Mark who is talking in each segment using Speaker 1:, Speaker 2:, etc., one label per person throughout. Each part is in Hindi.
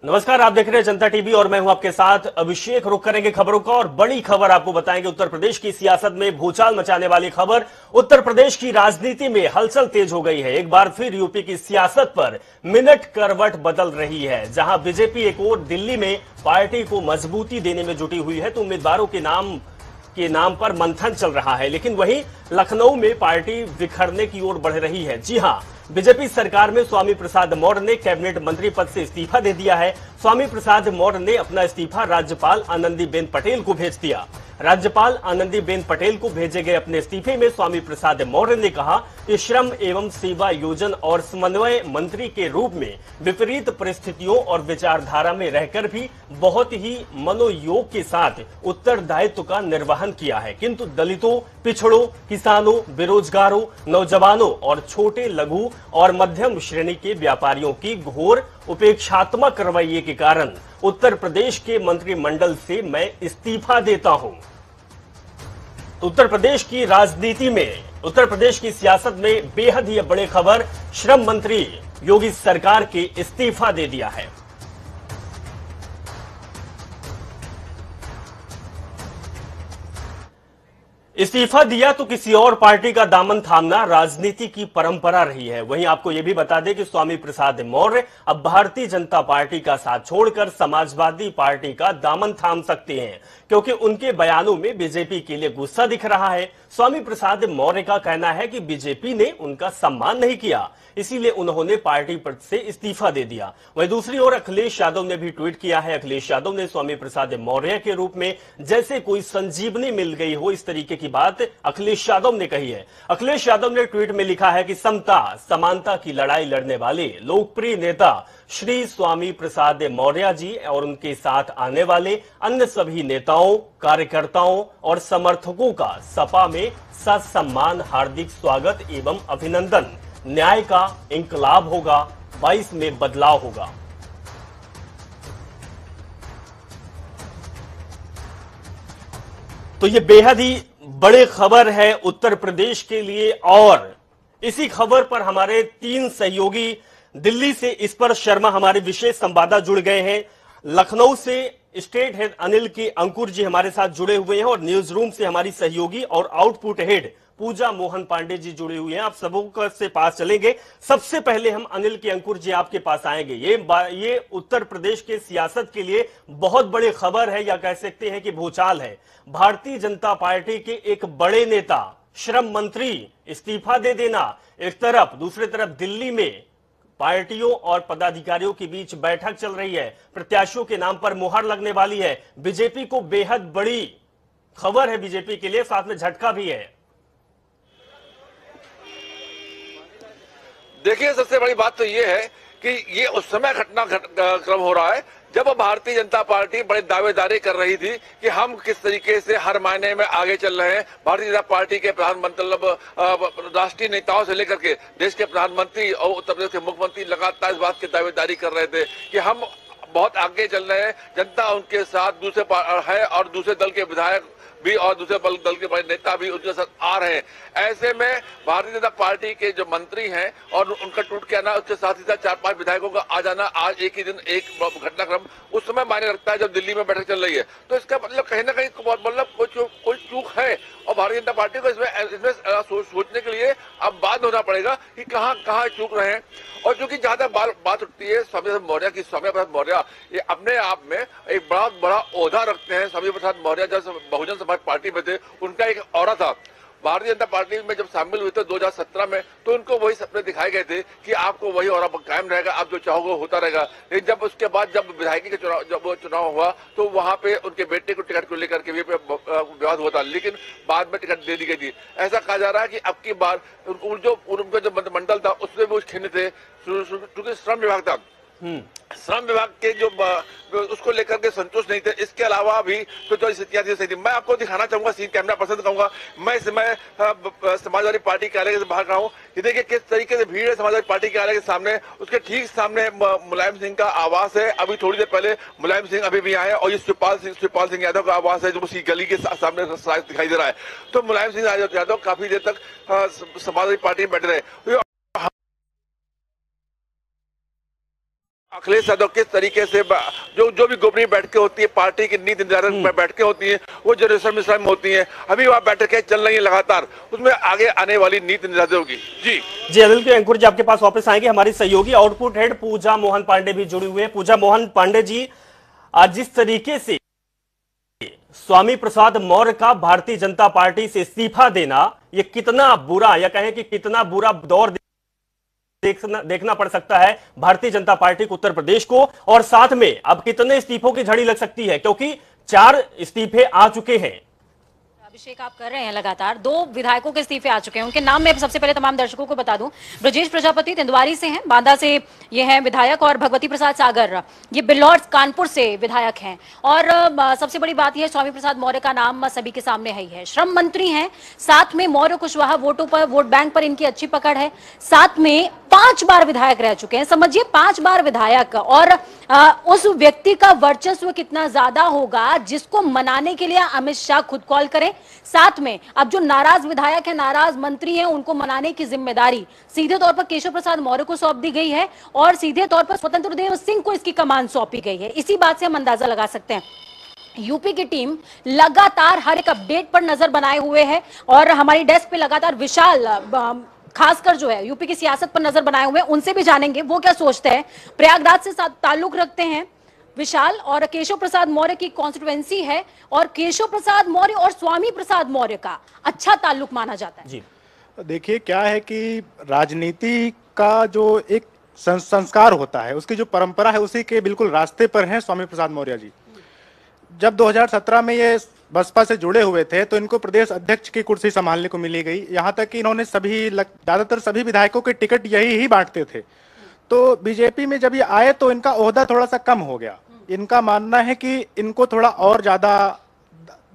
Speaker 1: नमस्कार, आप देख रहे हैं जनता टीवी और मैं हूं आपके साथ अभिषेक। रुक करेंगे खबरों का और बड़ी खबर आपको बताएंगे। उत्तर प्रदेश की सियासत में भूचाल मचाने वाली खबर। उत्तर प्रदेश की राजनीति में हलचल तेज हो गई है। एक बार फिर यूपी की सियासत पर मिनट करवट बदल रही है। जहां बीजेपी एक ओर दिल्ली में पार्टी को मजबूती देने में जुटी हुई है तो उम्मीदवारों के नाम पर मंथन चल रहा है, लेकिन वहीं लखनऊ में पार्टी बिखरने की ओर बढ़ रही है। जी हां, बीजेपी सरकार में स्वामी प्रसाद मौर्य ने कैबिनेट मंत्री पद से इस्तीफा दे दिया है। स्वामी प्रसाद मौर्य ने अपना इस्तीफा राज्यपाल आनंदीबेन पटेल को भेज दिया। राज्यपाल आनंदीबेन पटेल को भेजे गए अपने इस्तीफे में स्वामी प्रसाद मौर्य ने कहा कि श्रम एवं सेवा योजन और समन्वय मंत्री के रूप में विपरीत परिस्थितियों और विचारधारा में रहकर भी बहुत ही मनोयोग के साथ उत्तरदायित्व का निर्वहन किया है, किंतु दलितों, पिछड़ों, किसानों, बेरोजगारों, नौजवानों और छोटे लघु और मध्यम श्रेणी के व्यापारियों की घोर उपेक्षात्मक रवैये के कारण उत्तर प्रदेश के मंत्रिमंडल से मैं इस्तीफा देता हूं। उत्तर प्रदेश की राजनीति में, उत्तर प्रदेश की सियासत में बेहद ही बड़ी खबर। श्रम मंत्री योगी सरकार के इस्तीफा दे दिया है। इस्तीफा दिया तो किसी और पार्टी का दामन थामना राजनीति की परंपरा रही है। वहीं आपको यह भी बता दें कि स्वामी प्रसाद मौर्य अब भारतीय जनता पार्टी का साथ छोड़कर समाजवादी पार्टी का दामन थाम सकते हैं, क्योंकि उनके बयानों में बीजेपी के लिए गुस्सा दिख रहा है। स्वामी प्रसाद मौर्य का कहना है कि बीजेपी ने उनका सम्मान नहीं किया, इसीलिए उन्होंने पार्टी पद से इस्तीफा दे दिया। वहीं दूसरी ओर अखिलेश यादव ने भी ट्वीट किया है। अखिलेश यादव ने स्वामी प्रसाद मौर्य के रूप में जैसे कोई संजीवनी मिल गई हो, इस तरीके की बात अखिलेश यादव ने कही है। अखिलेश यादव ने ट्वीट में लिखा है कि समता समानता की लड़ाई लड़ने वाले लोकप्रिय नेता श्री स्वामी प्रसाद मौर्य जी और उनके साथ आने वाले अन्य सभी नेताओं, कार्यकर्ताओं और समर्थकों का सपा में ससम्मान हार्दिक स्वागत एवं अभिनंदन। न्याय का इंकलाब होगा, 22 में बदलाव होगा। तो ये बेहद ही बड़ी खबर है उत्तर प्रदेश के लिए। और इसी खबर पर हमारे 3 सहयोगी दिल्ली से इस पर शर्मा हमारे विशेष संवाददाता जुड़ गए हैं। लखनऊ से स्टेट हेड अनिल के अंकुर जी हमारे साथ जुड़े हुए हैं और न्यूज रूम से हमारी सहयोगी और आउटपुट हेड पूजा मोहन पांडे जी जुड़े हुए हैं। आप सबों से पास चलेंगे। सबसे पहले हम अनिल के अंकुर जी आपके पास आएंगे। ये उत्तर प्रदेश के सियासत के लिए बहुत बड़ी खबर है, या कह सकते हैं कि भूचाल है। भारतीय जनता पार्टी के एक बड़े नेता, श्रम मंत्री इस्तीफा दे देना एक तरफ, दूसरी तरफ दिल्ली में पार्टियों और पदाधिकारियों के बीच बैठक चल रही है, प्रत्याशियों के नाम पर मुहर लगने वाली है। बीजेपी को बेहद बड़ी खबर है, बीजेपी के लिए साथ में झटका भी है।
Speaker 2: देखिए, सबसे बड़ी बात तो ये है कि ये उस समय घटनाक्रम हो रहा है जब भारतीय जनता पार्टी बड़ी दावेदारी कर रही थी कि हम किस तरीके से हर मायने में आगे चल रहे हैं। भारतीय जनता पार्टी के प्रधानमंत्री, राष्ट्रीय नेताओं से लेकर के देश के प्रधानमंत्री और उत्तर प्रदेश के मुख्यमंत्री लगातार इस बात की दावेदारी कर रहे थे कि हम बहुत आगे चल रहे हैं, जनता उनके साथ दूसरे है और दूसरे दल के विधायक भी और दूसरे दल के बड़े नेता भी उनके साथ आ रहे हैं। ऐसे में भारतीय जनता पार्टी के जो मंत्री हैं और उनका टूट के आना, उसके साथ ही साथ 4-5 विधायकों का आ जाना आज एक ही दिन एक घटनाक्रम उस समय मायने रखता है जब दिल्ली में बैठक चल रही है। तो इसका मतलब कहीं ना कहीं मतलब कोई चूक है और भारतीय जनता पार्टी को इसमें सोचने के लिए अब बात होना पड़ेगा कि कहाँ चूक रहे हैं। और क्योंकि ज्यादा बात उठती है स्वामी प्रसाद मौर्य की, स्वामी प्रसाद मौर्य ये अपने आप में एक बहुत बड़ा ओहदा रखते हैं। स्वामी प्रसाद मौर्य जब बहुजन समाज पार्टी में थे, उनका एक ऑरा था। भारतीय जनता पार्टी में जब शामिल हुए थे 2017 में, तो उनको वही सपने दिखाए गए थे कि आपको वही ऑरा कायम रहेगा, आप जो चाहोगे होता रहेगा। लेकिन जब उसके बाद जब विधायकी का चुनाव हुआ तो वहां पे उनके बेटे को टिकट को लेकर के भी विवाद हुआ था, लेकिन बाद में टिकट दे दी गई थी। ऐसा कहा जा रहा है कि अब की बार उनका जो मंत्रिमंडल था उसमें भी खिन्न थे, क्योंकि श्रम विभाग था। श्रम विभाग के जो उसको लेकर के संतुष्ट नहीं थे। इसके अलावा भी जो स्थितियां थी सही थी। मैं आपको दिखाना चाहूंगा, सीन कैमरा पसंद कहूंगा। मैं समाजवादी पार्टी कार्यालय से बाहर रहा हूँ। ये देखिए किस तरीके से भीड़ है समाजवादी पार्टी कार्यालय के सामने। उसके ठीक सामने मुलायम सिंह का आवास है। अभी थोड़ी देर पहले मुलायम सिंह अभी भी आए और ये शिवपाल सिंह यादव का आवास है जो उसी गली के सामने दिखाई दे रहा है। तो मुलायम सिंह यादव काफी देर तक समाजवादी पार्टी में बैठे रहे। अखिलेश यादव किस तरीके से जो भी गोपनीय बैठकें होती है, पार्टी की नीति निर्धारण बैठकें होती हैं, वो जनरेशन मिश्रा में होती हैं। अभी वहाँ बैठकें चल रही हैं लगातार, उसमें आगे आने वाली नीति निर्धारित होगी। जी
Speaker 1: अनिल के अंकुर जी आपके पास वापस आएंगे। हमारी सहयोगी आउटपुट हेड पूजा मोहन पांडे भी जुड़ी हुए हैं। पूजा मोहन पांडे जी, आज जिस तरीके से स्वामी प्रसाद मौर्य का भारतीय जनता पार्टी से इस्तीफा देना, ये कितना बुरा, या कहें कि कितना बुरा दौर देखना पड़ सकता है भारतीय जनता पार्टी को, उत्तर प्रदेश को, और साथ में अब कितने इस्तीफों की झड़ी लग सकती है, क्योंकि 4 इस्तीफे आ चुके हैं।
Speaker 3: अभिषेक, आप कर रहे हैं लगातार, 2 विधायकों के इस्तीफे आ चुके हैं। उनके नाम मैं सबसे पहले तमाम दर्शकों को बता दूं। ब्रजेश प्रजापति तेंदुआरी से हैं, बांदा से ये हैं विधायक, और भगवती प्रसाद सागर ये बिल्लौर कानपुर से विधायक हैं। और सबसे बड़ी बात यह, स्वामी प्रसाद मौर्य का नाम सभी के सामने है ही है। श्रम मंत्री हैं, साथ में मौर्य कुशवाहा वोटों पर, वोट बैंक पर इनकी अच्छी पकड़ है। साथ में 5 बार विधायक रह चुके हैं, समझिए 5 बार विधायक। और उस व्यक्ति का वर्चस्व कितना ज्यादा होगा जिसको मनाने के लिए अमित शाह खुद कॉल करें। साथ में अब जो नाराज विधायक है, नाराज मंत्री हैं, उनको मनाने की जिम्मेदारी सीधे तौर पर केशव प्रसाद मौर्य को सौंप दी गई है, और सीधे तौर पर स्वतंत्र देव सिंह को इसकी कमान सौंपी गई है। इसी बात से हम अंदाजा लगा सकते हैं यूपी की टीम लगातार हर एक अपडेट पर नजर बनाए हुए है, और हमारी डेस्क पे लगातार विशाल खासकर जो है यूपी की सियासत पर नजर बनाए हुए हैं, उनसे भी जानेंगे वो क्या सोचते हैं। प्रयागराज से ताल्लुक रखते हैं विशाल, और केशव प्रसाद मौर्य की कॉन्स्टिट्यूएंसी है, और केशव प्रसाद मौर्य और स्वामी प्रसाद मौर्य का अच्छा ताल्लुक माना जाता है।
Speaker 4: जी देखिए, क्या है कि राजनीति का जो एक संस्कार होता है, उसकी जो परंपरा है, उसी के बिल्कुल रास्ते पर हैं स्वामी प्रसाद मौर्य जी। जब 2017 में ये बसपा से जुड़े हुए थे तो इनको प्रदेश अध्यक्ष की कुर्सी संभालने को मिली गई। यहाँ तक कि इन्होंने ज्यादातर सभी विधायकों के टिकट यही ही बांटते थे। तो बीजेपी में जब ये आए तो इनका ओहदा थोड़ा सा कम हो गया। इनका मानना है कि इनको थोड़ा और ज्यादा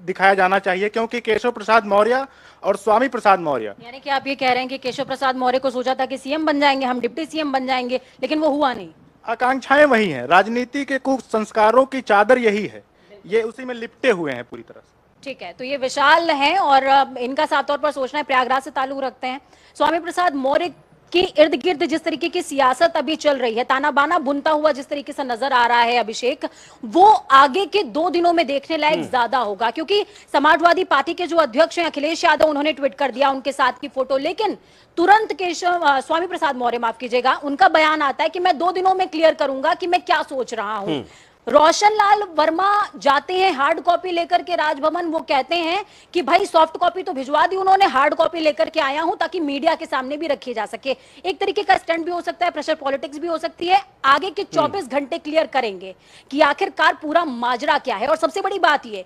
Speaker 4: दिखाया जाना चाहिए, क्योंकि केशव प्रसाद मौर्य और स्वामी प्रसाद मौर्य,
Speaker 3: यानी कि आप ये कह रहे हैं कि केशव प्रसाद मौर्य को सोचा था कि सीएम बन जाएंगे, हम डिप्टी सीएम बन जाएंगे, लेकिन वो हुआ नहीं।
Speaker 4: आकांक्षाएं वही हैं, राजनीति के कुछ संस्कारों की चादर यही है, ये उसी में लिपटे हुए हैं पूरी तरह से।
Speaker 3: ठीक है, तो ये विशाल हैं, और इनका साफ तौर पर सोचना है, प्रयागराज से ताल्लुक रखते हैं। स्वामी प्रसाद मौर्य के इर्द गिर्द जिस तरीके की सियासत अभी चल रही है, ताना बाना बुनता हुआ जिस तरीके से नजर आ रहा है अभिषेक, वो आगे के 2 दिनों में देखने लायक ज्यादा होगा। क्योंकि समाजवादी पार्टी के जो अध्यक्ष हैं अखिलेश यादव, उन्होंने ट्वीट कर दिया उनके साथ की फोटो, लेकिन तुरंत स्वामी प्रसाद मौर्य, माफ कीजिएगा, उनका बयान आता है कि मैं 2 दिनों में क्लियर करूंगा कि मैं क्या सोच रहा हूं। रोशन लाल वर्मा जाते हैं हार्ड कॉपी लेकर के राजभवन, वो कहते हैं कि भाई सॉफ्ट कॉपी तो भिजवा दी उन्होंने, हार्ड कॉपी लेकर के आया हूं ताकि मीडिया के सामने भी रखी जा सके। एक तरीके का स्टंट भी हो सकता है, प्रेशर पॉलिटिक्स भी हो सकती है। आगे के 24 घंटे क्लियर करेंगे कि आखिरकार पूरा माजरा क्या है। और सबसे बड़ी बात यह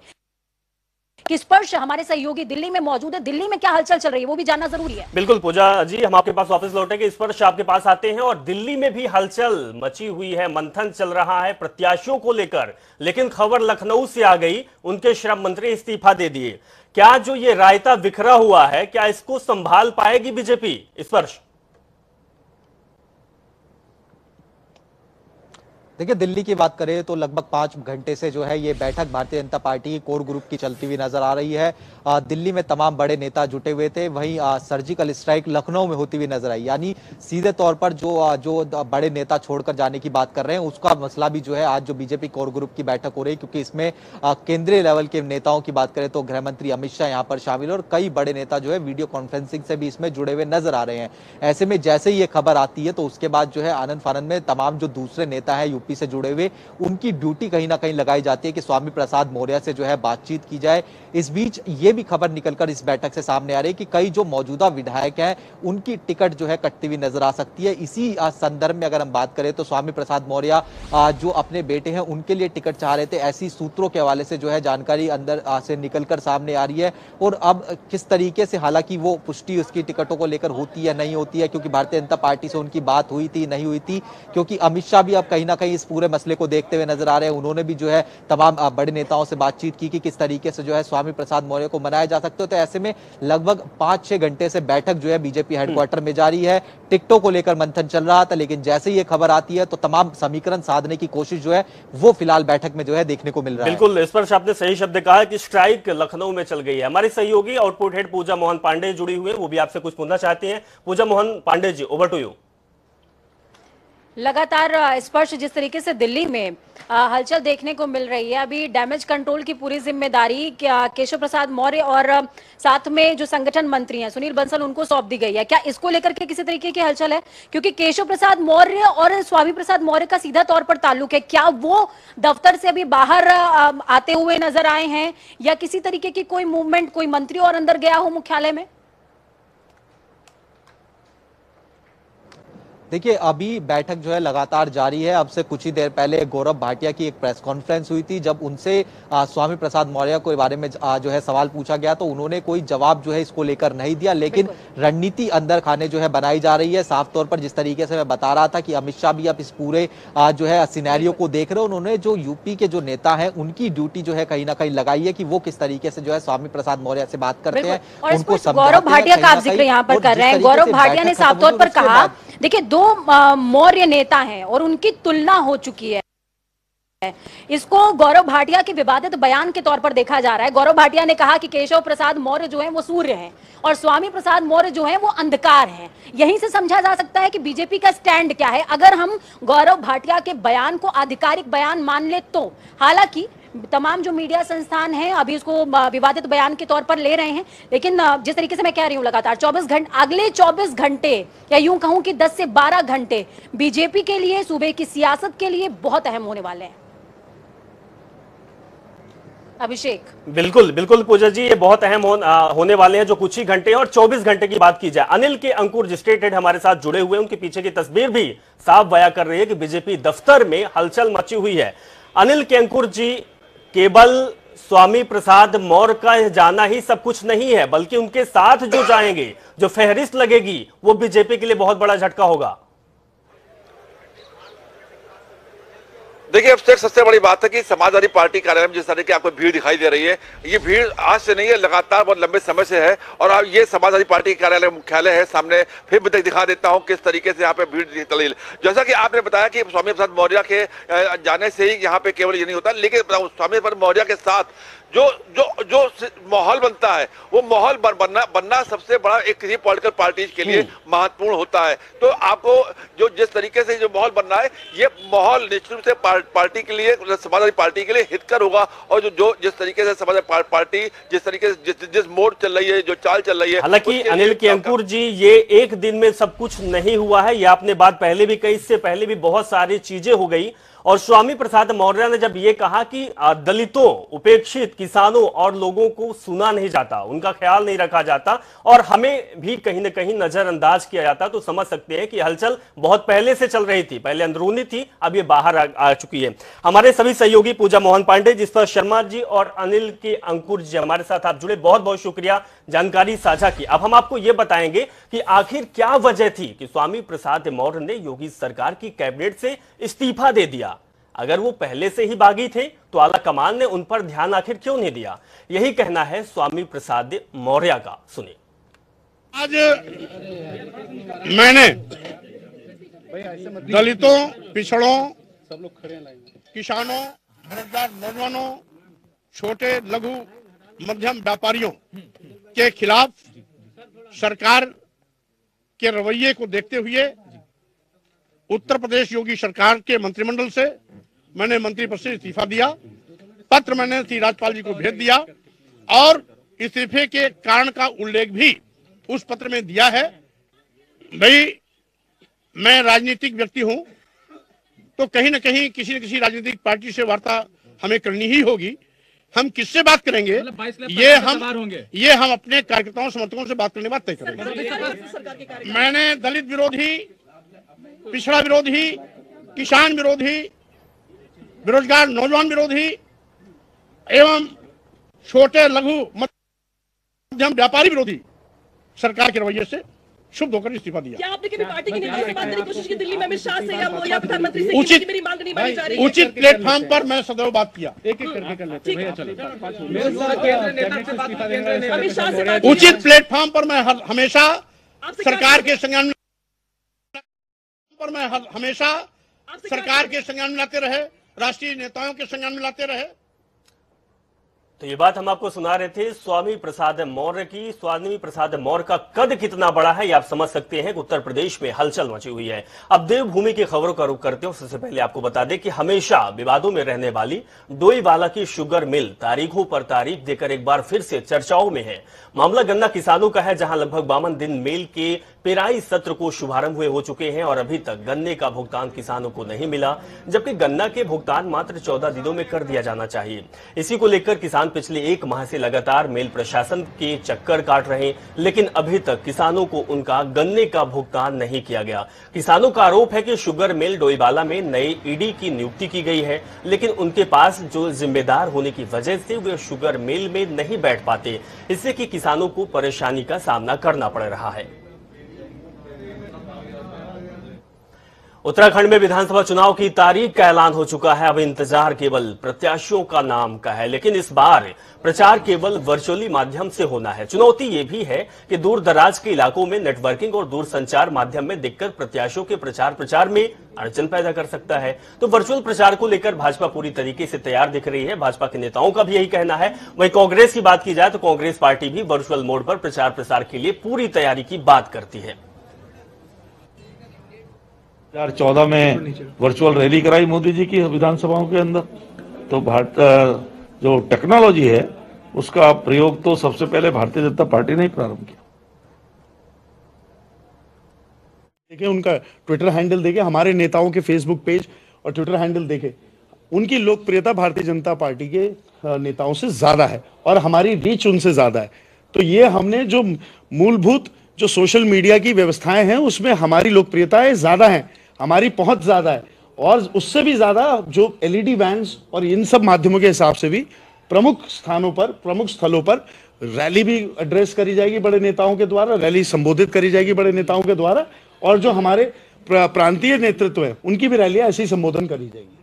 Speaker 3: कि स्पर्श हमारे सहयोगी दिल्ली में मौजूद है, दिल्ली में क्या हलचल चल रही है वो भी जानना जरूरी है।
Speaker 1: बिल्कुल पूजा जी, हम आपके पास वापस लौटेंगे। स्पर्श आपके पास आते हैं, और दिल्ली में भी हलचल मची हुई है, मंथन चल रहा है प्रत्याशियों को लेकर, लेकिन खबर लखनऊ से आ गई, उनके श्रम मंत्री इस्तीफा दे दिए। क्या जो ये रायता बिखरा हुआ है, क्या इसको संभाल पाएगी बीजेपी? स्पर्श,
Speaker 5: देखिए, दिल्ली की बात करें तो लगभग 5 घंटे से जो है ये बैठक भारतीय जनता पार्टी की कोर ग्रुप की चलती हुई नजर आ रही है। दिल्ली में तमाम बड़े नेता जुटे हुए थे, वहीं सर्जिकल स्ट्राइक लखनऊ में होती हुई नजर आई। यानी सीधे तौर पर जो बड़े नेता छोड़कर जाने की बात कर रहे हैं, उसका मसला भी जो है आज जो बीजेपी कोर ग्रुप की बैठक हो रही है, क्योंकि इसमें केंद्रीय लेवल के नेताओं की बात करें तो गृह मंत्री अमित शाह यहाँ पर शामिल, और कई बड़े नेता जो है वीडियो कॉन्फ्रेंसिंग से भी इसमें जुड़े हुए नजर आ रहे हैं। ऐसे में जैसे ही ये खबर आती है तो उसके बाद जो है आनंद फानंद में तमाम जो दूसरे नेता है यूपी से जुड़े हुए, उनकी ड्यूटी कहीं ना कहीं लगाई जाती है कि स्वामी प्रसाद मौर्य से जो है बातचीत की जाए। इस बीच ये भी खबर निकलकर इस बैठक से सामने आ रही है कि कई जो मौजूदा विधायक हैं उनकी टिकट जो है कटती हुई नजर आ सकती है। इसी संदर्भ में अगर हम बात करें तो स्वामी प्रसाद मौर्य जो अपने बेटे हैं उनके लिए टिकट चाह रहे थे, ऐसी सूत्रों के हवाले से जो है जानकारी अंदर से निकलकर सामने आ रही है। और अब किस तरीके से, हालांकि वो पुष्टि उसकी टिकटों को लेकर होती है नहीं होती है, क्योंकि भारतीय जनता पार्टी से उनकी बात हुई थी नहीं हुई थी, क्योंकि अमित शाह भी अब कहीं ना कहीं इस पूरे मसले को देखते हुए नजर आ रहे हैं। उन्होंने भी जो है तमाम बड़े नेताओं से बातचीत की कि किस तरीके से जो है स्वामी प्रसाद मौर्य को मनाया जा सकता है। तो ऐसे में लगभग 5-6 घंटे से बैठक जो है बीजेपी हेडक्वार्टर में जारी है। टिकटों को लेकर मंथन चल रहा था, लेकिन जैसे ही ये खबर आती है तो तमाम समीकरण साधने की कोशिश जो है वो फिलहाल बैठक में जो है देखने को मिल रहा है।
Speaker 1: बिल्कुल, इस पर आपने सही शब्द कहा कि स्ट्राइक लखनऊ में चल गई है। हमारी सहयोगी आउटपुट हेड पूजा मोहन पांडे जुड़ी हुई है, वो भी आपसे कुछ पूछना चाहते हैं। पूजा Mohan Pandey ji, over to you.
Speaker 3: लगातार स्पर्श जिस तरीके से दिल्ली में हलचल देखने को मिल रही है, अभी डैमेज कंट्रोल की पूरी जिम्मेदारी क्या केशव प्रसाद मौर्य और साथ में जो संगठन मंत्री हैं सुनील बंसल उनको सौंप दी गई है। क्या इसको लेकर के किसी तरीके की हलचल है? क्योंकि केशव प्रसाद मौर्य और स्वामी प्रसाद मौर्य का सीधा तौर पर ताल्लुक है। क्या वो दफ्तर से अभी बाहर आते हुए नजर आए हैं या किसी तरीके की कोई मूवमेंट, कोई मंत्री और अंदर गया हो मुख्यालय में?
Speaker 5: देखिए, अभी बैठक जो है लगातार जारी है। अब से कुछ ही देर पहले गौरव भाटिया की एक प्रेस कॉन्फ्रेंस हुई थी, जब उनसे स्वामी प्रसाद मौर्य के बारे में जो है सवाल पूछा गया तो उन्होंने कोई जवाब जो है इसको लेकर नहीं दिया। लेकिन रणनीति अंदर खाने जो है बनाई जा रही है। साफ तौर पर जिस तरीके से मैं बता रहा था कि अमित शाह भी अब इस पूरे जो है सिनेरियो को देख रहे हैं। उन्होंने जो यूपी के जो नेता है उनकी ड्यूटी जो है कहीं ना कहीं लगाई है कि वो किस तरीके से जो है स्वामी प्रसाद मौर्य से बात करते हैं, उनको
Speaker 3: गौरव भाटिया का आप जिक्र यहाँ पर कर रहे हैं। गौरव भाटिया ने साफ तौर पर कहा, देखिए दो मौर्य नेता हैं और उनकी तुलना हो चुकी है। इसको गौरव भाटिया के विवादित बयान के तौर पर देखा जा रहा है। गौरव भाटिया ने कहा कि केशव प्रसाद मौर्य जो है वो सूर्य हैं और स्वामी प्रसाद मौर्य जो है वो अंधकार हैं। यहीं से समझा जा सकता है कि बीजेपी का स्टैंड क्या है अगर हम गौरव भाटिया के बयान को आधिकारिक बयान मान ले तो। हालांकि तमाम जो मीडिया संस्थान हैं अभी उसको विवादित बयान के तौर पर ले रहे हैं, लेकिन जिस तरीके से मैं कह रही हूं लगातार 24 घंटे, अगले 24 घंटे या यूं कहूं कि 10 से 12 घंटे बीजेपी के लिए, सूबे की सियासत के लिए बहुत अहम होने वाले हैं। अभिषेक।
Speaker 1: बिल्कुल बिल्कुल पूजा जी, ये बहुत अहम होने वाले हैं जो कुछ ही घंटे। और 24 घंटे की बात की जाए, अनिल के अंकुर जो स्टेट हेड हमारे साथ जुड़े हुए हैं, उनके पीछे की तस्वीर भी साफ बयां कर रही है कि बीजेपी दफ्तर में हलचल मची हुई है। अनिल के अंकुर जी, केवल स्वामी प्रसाद मौर्य का जाना ही सब कुछ नहीं है, बल्कि उनके साथ जो जाएंगे, जो फहरिस्त लगेगी, वो बीजेपी के लिए बहुत बड़ा झटका होगा।
Speaker 2: देखिए, अब सबसे बड़ी बात है कि समाजवादी पार्टी कार्यालय में जिस तरह की आपको भीड़ दिखाई दे रही है, ये भीड़ आज से नहीं है, लगातार बहुत लंबे समय से है। और अब ये समाजवादी पार्टी कार्यालय मुख्यालय है सामने, फिर भी दिखा देता हूं किस तरीके से यहाँ पे भीड़ तलील। जैसा कि आपने बताया कि स्वामी प्रसाद मौर्य के जाने से ही यहाँ पे केवल ये नहीं होता, लेकिन स्वामी प्रसाद मौर्य के साथ जो जो जो माहौल बनता है, वो माहौल बनना सबसे बड़ा एक किसी पॉलिटिकल पार्टी के लिए महत्वपूर्ण होता है। तो आपको जो जिस तरीके से जो माहौल बनना है, ये माहौल निश्चित रूप से पार्टी के लिए, समाजवादी पार्टी के लिए हितकर होगा। और जो जिस तरीके से समाजवादी पार्टी जिस तरीके से जिस मोड़ चल रही है, जो चाल चल रही है।
Speaker 1: हालांकि अनिल के अंकुर जी, ये एक दिन में सब कुछ नहीं हुआ है, ये आपने बात पहले भी कही, इससे पहले भी बहुत सारी चीजें हो गई। और स्वामी प्रसाद मौर्य ने जब ये कहा कि दलितों, उपेक्षित किसानों और लोगों को सुना नहीं जाता, उनका ख्याल नहीं रखा जाता और हमें भी कहीं ना कहीं नजरअंदाज किया जाता, तो समझ सकते हैं कि हलचल बहुत पहले से चल रही थी, पहले अंदरूनी थी, अब ये बाहर आ चुकी है। हमारे सभी सहयोगी पूजा मोहन पांडे, जिस्पर शर्मा जी और अनिल के अंकुर जी हमारे साथ आप जुड़े, बहुत बहुत शुक्रिया, जानकारी साझा की। अब हम आपको ये बताएंगे कि आखिर क्या वजह थी कि स्वामी प्रसाद मौर्य ने योगी सरकार की कैबिनेट से इस्तीफा दे दिया। अगर वो पहले से ही बागी थे तो आला कमान ने उन पर ध्यान आखिर क्यों नहीं दिया? यही कहना है स्वामी प्रसाद मौर्य का, सुनिए।
Speaker 6: आज मैंने दलितों, पिछड़ों, किसानों, बेरोजगार नौजवानों, छोटे लघु मध्यम व्यापारियों के खिलाफ सरकार के रवैये को देखते हुए उत्तर प्रदेश योगी सरकार के मंत्रिमंडल से मैंने मंत्री पद से इस्तीफा दिया। पत्र मैंने श्री राज्यपाल जी को भेज दिया और इस्तीफे के कारण का उल्लेख भी उस पत्र में दिया है। भाई, मैं राजनीतिक व्यक्ति हूं, तो कहीं न कहीं किसी न किसी राजनीतिक पार्टी से वार्ता हमें करनी ही होगी। हम किससे बात करेंगे, ये हम अपने कार्यकर्ताओं समर्थकों से बात करने के बाद तय करेंगे। मैंने दलित विरोधी, पिछड़ा विरोधी, किसान विरोधी, बेरोजगार नौजवान विरोधी एवं छोटे लघु मध्यम व्यापारी विरोधी सरकार के रवैये से शुभ होकर इस्तीफा दिया।
Speaker 7: क्या आपने कभी पार्टी के नेता से बात करने की कोशिश की दिल्ली में अमित शाह से या प्रधानमंत्री से कि मेरी मांग नहीं मानी जा रही है?
Speaker 6: उचित प्लेटफॉर्म पर मैं सदैव बात किया। एक एक करके कर लेते हैं। उचित प्लेटफॉर्म पर मैं हमेशा सरकार के संज्ञान में लाते रहे, राष्ट्रीय नेताओं के संज्ञान में लाते रहे।
Speaker 1: तो ये बात हम आपको सुना रहे थे स्वामी प्रसाद मौर्य की। स्वामी प्रसाद मौर्य का कद कितना बड़ा है ये आप समझ सकते हैं कि उत्तर प्रदेश में हलचल मची हुई है। अब देवभूमि की खबरों का रुख करते हैं। सबसे पहले आपको बता दें कि हमेशा विवादों में रहने वाली डोईवाला की शुगर मिल तारीखों पर तारीख देकर एक बार फिर से चर्चाओं में है। मामला गन्ना किसानों का है, जहां लगभग 52 दिन मिल के पेराई सत्र को शुभारंभ हुए हो चुके हैं और अभी तक गन्ने का भुगतान किसानों को नहीं मिला, जबकि गन्ना के भुगतान मात्र 14 दिनों में कर दिया जाना चाहिए। इसी को लेकर किसान पिछले 1 माह से लगातार मेल प्रशासन के चक्कर काट रहे हैं, लेकिन अभी तक किसानों को उनका गन्ने का भुगतान नहीं किया गया। किसानों का आरोप है कि शुगर मिल डोईवाला में नए ईडी की नियुक्ति की गई है, लेकिन उनके पास जो जिम्मेदार होने की वजह से वे शुगर मिल में नहीं बैठ पाते, इससे कि किसानों को परेशानी का सामना करना पड़ रहा है। उत्तराखंड में विधानसभा चुनाव की तारीख का ऐलान हो चुका है। अब इंतजार केवल प्रत्याशियों का नाम का है, लेकिन इस बार प्रचार केवल वर्चुअली माध्यम से होना है। चुनौती ये भी है कि दूर दराज के इलाकों में नेटवर्किंग और दूरसंचार माध्यम में दिक्कत प्रत्याशियों के प्रचार में अड़चन पैदा कर सकता है। तो वर्चुअल प्रचार को लेकर भाजपा पूरी तरीके से तैयार दिख रही है। भाजपा के नेताओं का भी यही कहना है। वहीं कांग्रेस की बात की जाए तो कांग्रेस पार्टी भी वर्चुअल मोड पर प्रचार प्रसार के लिए पूरी तैयारी की बात करती है।
Speaker 8: 2014 में वर्चुअल रैली कराई मोदी जी की विधानसभाओं के अंदर। तो भारत जो टेक्नोलॉजी है उसका प्रयोग तो सबसे पहले भारतीय जनता पार्टी ने ही प्रारंभ किया।
Speaker 9: देखिए, उनका ट्विटर हैंडल देखे, हमारे नेताओं के फेसबुक पेज और ट्विटर हैंडल देखे, उनकी लोकप्रियता भारतीय जनता पार्टी के नेताओं से ज्यादा है और हमारी रीच उनसे ज्यादा है। तो ये हमने जो मूलभूत जो सोशल मीडिया की व्यवस्थाएं हैं उसमें हमारी लोकप्रियताएं ज्यादा हैं, हमारी पहुंच ज्यादा है, और उससे भी ज्यादा जो एलईडी वैन्स और इन सब माध्यमों के हिसाब से भी प्रमुख स्थलों पर रैली भी एड्रेस करी जाएगी बड़े नेताओं के द्वारा, रैली संबोधित करी जाएगी बड़े नेताओं के द्वारा, और जो हमारे प्रांतीय नेतृत्व है उनकी भी रैलियां ऐसे ही संबोधन करी जाएगी।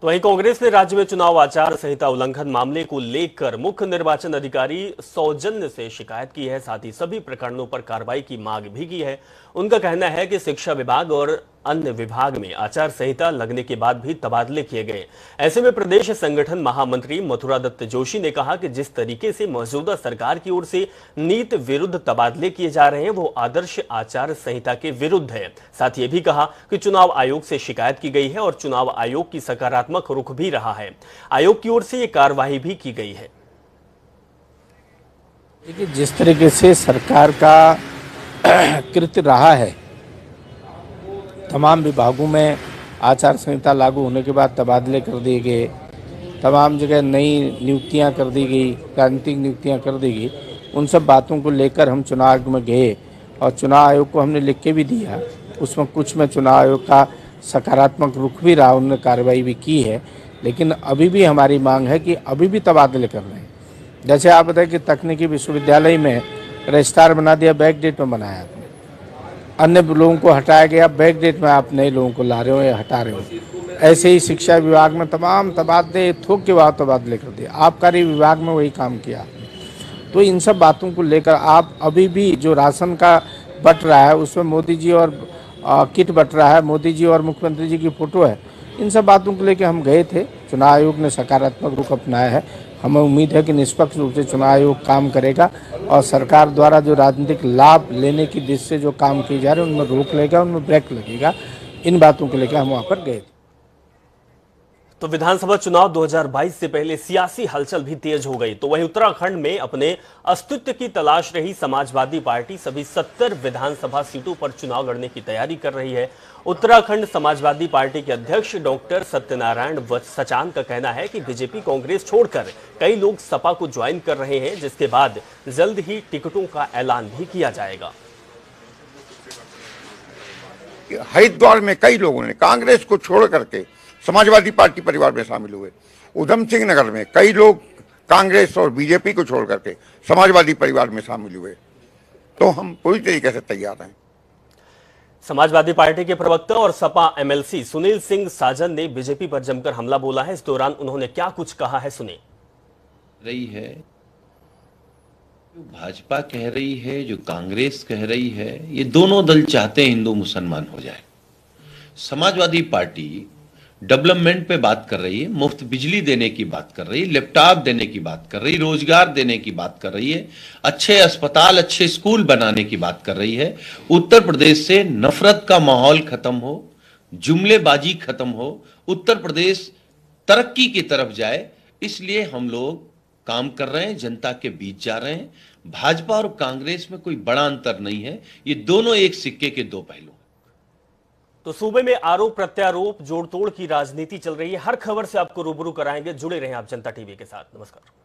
Speaker 1: तो वहीं कांग्रेस ने राज्य में चुनाव आचार संहिता उल्लंघन मामले को लेकर मुख्य निर्वाचन अधिकारी सौजन्य से शिकायत की है। साथ ही सभी प्रकरणों पर कार्रवाई की मांग भी की है। उनका कहना है कि शिक्षा विभाग और अन्य विभाग में आचार संहिता लगने के बाद भी तबादले किए गए। ऐसे में प्रदेश संगठन महामंत्री मथुरा दत्त जोशी ने कहा कि जिस तरीके से मौजूदा सरकार की ओर से नीति विरुद्ध तबादले किए जा रहे हैं वो आदर्श आचार संहिता के विरुद्ध है। साथ ही भी कहा कि चुनाव आयोग से शिकायत की गई है और चुनाव आयोग की सकारात्मक रुख भी रहा है। आयोग की ओर से ये कार्रवाई भी की गई है।
Speaker 10: देखिए, जिस तरीके से सरकार का कृत्य रहा है, तमाम विभागों में आचार संहिता लागू होने के बाद तबादले कर दिए गए, तमाम जगह नई नियुक्तियां कर दी गई, राजनीतिक नियुक्तियां कर दी गई, उन सब बातों को लेकर हम चुनाव आयोग में गए और चुनाव आयोग को हमने लिख के भी दिया। उसमें कुछ में चुनाव आयोग का सकारात्मक रुख भी रहा, उन्होंने कार्रवाई भी की है, लेकिन अभी भी हमारी मांग है कि अभी भी तबादले कर रहे हैं। जैसे आप बताएं कि तकनीकी विश्वविद्यालय में रजिस्ट्रार बना दिया, बैक डेट में बनाया आपने, अन्य लोगों को हटाया गया, बैक डेट में आप नए लोगों को ला रहे हो या हटा रहे हो। ऐसे ही शिक्षा विभाग में तमाम तबादले थोक के बाद तबादले कर दिए, आबकारी विभाग में वही काम किया। तो इन सब बातों को लेकर आप अभी भी जो राशन का बट रहा है उसमें मोदी जी और किट बट रहा है, मोदी जी और मुख्यमंत्री जी की फोटो है, इन सब बातों को लेकर हम गए थे। चुनाव आयोग ने सकारात्मक रुख अपनाया है। हमें उम्मीद है कि निष्पक्ष रूप से चुनाव आयोग काम करेगा और सरकार द्वारा जो राजनीतिक लाभ लेने की दिशा से जो काम किए जा रहे हैं उनमें रोक लगेगा, उनमें ब्रेक लगेगा। इन बातों को लेकर हम वहां पर गए थे।
Speaker 1: तो विधानसभा चुनाव 2022 से पहले सियासी हलचल भी तेज हो गई। तो वहीं उत्तराखंड में अपने अस्तित्व की तलाश रही समाजवादी पार्टी सभी 70 विधानसभा सीटों पर चुनाव लड़ने की तैयारी कर रही है। उत्तराखंड समाजवादी पार्टी के अध्यक्ष डॉक्टर सत्यनारायण सचान का कहना है कि बीजेपी कांग्रेस छोड़कर कई लोग सपा को ज्वाइन कर रहे हैं, जिसके बाद जल्द ही टिकटों का ऐलान भी किया जाएगा।
Speaker 11: हरिद्वार में कई लोगों ने कांग्रेस को छोड़ करके समाजवादी पार्टी परिवार में शामिल हुए। उधम सिंह नगर में कई लोग कांग्रेस और बीजेपी को छोड़ करके समाजवादी परिवार में शामिल हुए। तो हम पूरी तरीके से तैयार हैं।
Speaker 1: समाजवादी पार्टी के प्रवक्ता और सपा एमएलसी सुनील सिंह साजन ने बीजेपी पर जमकर हमला बोला है। इस दौरान उन्होंने क्या कुछ कहा है, सुने।
Speaker 12: रही है जो भाजपा कह रही है, जो कांग्रेस कह रही है, ये दोनों दल चाहते हैं हिंदू मुसलमान हो जाए। समाजवादी पार्टी डेवलपमेंट पे बात कर रही है, मुफ्त बिजली देने की बात कर रही है, लैपटॉप देने की बात कर रही है, रोजगार देने की बात कर रही है, अच्छे अस्पताल, अच्छे स्कूल बनाने की बात कर रही है। उत्तर प्रदेश से नफरत का माहौल खत्म हो, जुमलेबाजी खत्म हो, उत्तर प्रदेश तरक्की की तरफ जाए, इसलिए हम लोग काम कर रहे हैं, जनता के बीच जा रहे हैं। भाजपा और कांग्रेस में कोई बड़ा अंतर नहीं है, ये दोनों एक सिक्के के दो पहलू।
Speaker 1: तो सूबे में आरोप प्रत्यारोप जोड़ तोड़ की राजनीति चल रही है। हर खबर से आपको रूबरू कराएंगे। जुड़े रहें आप जनता टीवी के साथ। नमस्कार।